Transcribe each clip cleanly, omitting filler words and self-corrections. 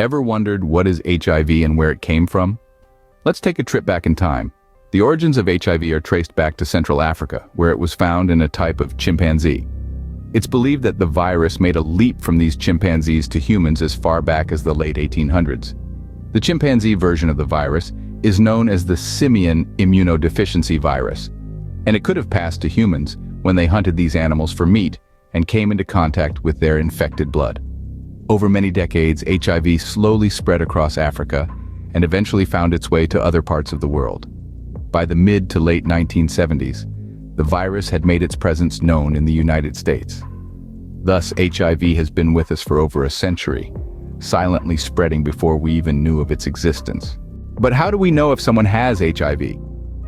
Ever wondered what is HIV and where it came from? Let's take a trip back in time. The origins of HIV are traced back to Central Africa, where it was found in a type of chimpanzee. It's believed that the virus made a leap from these chimpanzees to humans as far back as the late 1800s. The chimpanzee version of the virus is known as the simian immunodeficiency virus, and it could have passed to humans when they hunted these animals for meat and came into contact with their infected blood. Over many decades, HIV slowly spread across Africa and eventually found its way to other parts of the world. By the mid to late 1970s, the virus had made its presence known in the United States. Thus, HIV has been with us for over a century, silently spreading before we even knew of its existence. But how do we know if someone has HIV?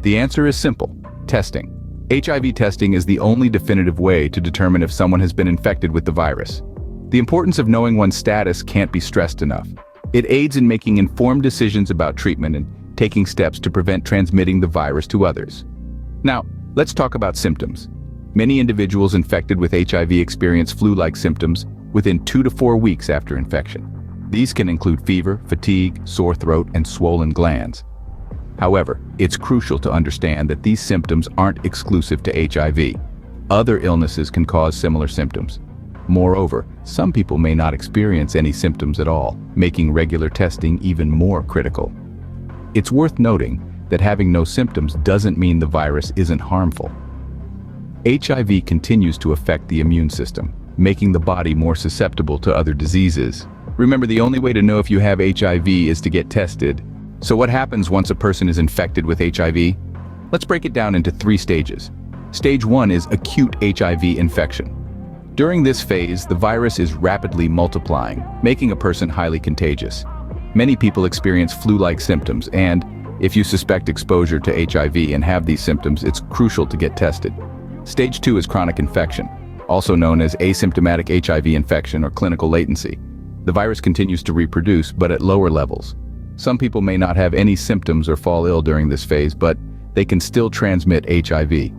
The answer is simple: testing. HIV testing is the only definitive way to determine if someone has been infected with the virus. The importance of knowing one's status can't be stressed enough. It aids in making informed decisions about treatment and taking steps to prevent transmitting the virus to others. Now, let's talk about symptoms. Many individuals infected with HIV experience flu-like symptoms within 2 to 4 weeks after infection. These can include fever, fatigue, sore throat, and swollen glands. However, it's crucial to understand that these symptoms aren't exclusive to HIV. Other illnesses can cause similar symptoms. Moreover, some people may not experience any symptoms at all, making regular testing even more critical. It's worth noting that having no symptoms doesn't mean the virus isn't harmful. HIV continues to affect the immune system, making the body more susceptible to other diseases. Remember, the only way to know if you have HIV is to get tested. So what happens once a person is infected with HIV? Let's break it down into 3 stages. Stage 1 is acute HIV infection. During this phase, the virus is rapidly multiplying, making a person highly contagious. Many people experience flu-like symptoms, and if you suspect exposure to HIV and have these symptoms, it's crucial to get tested. Stage 2 is chronic infection, also known as asymptomatic HIV infection or clinical latency. The virus continues to reproduce, but at lower levels. Some people may not have any symptoms or fall ill during this phase, but they can still transmit HIV.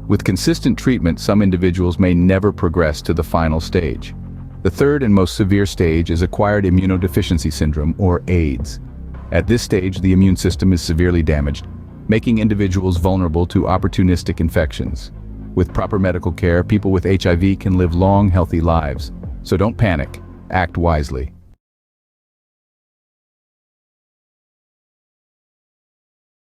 With consistent treatment, some individuals may never progress to the final stage. The third and most severe stage is acquired immunodeficiency syndrome, or AIDS. At this stage, the immune system is severely damaged, making individuals vulnerable to opportunistic infections. With proper medical care, people with HIV can live long, healthy lives. So don't panic, act wisely.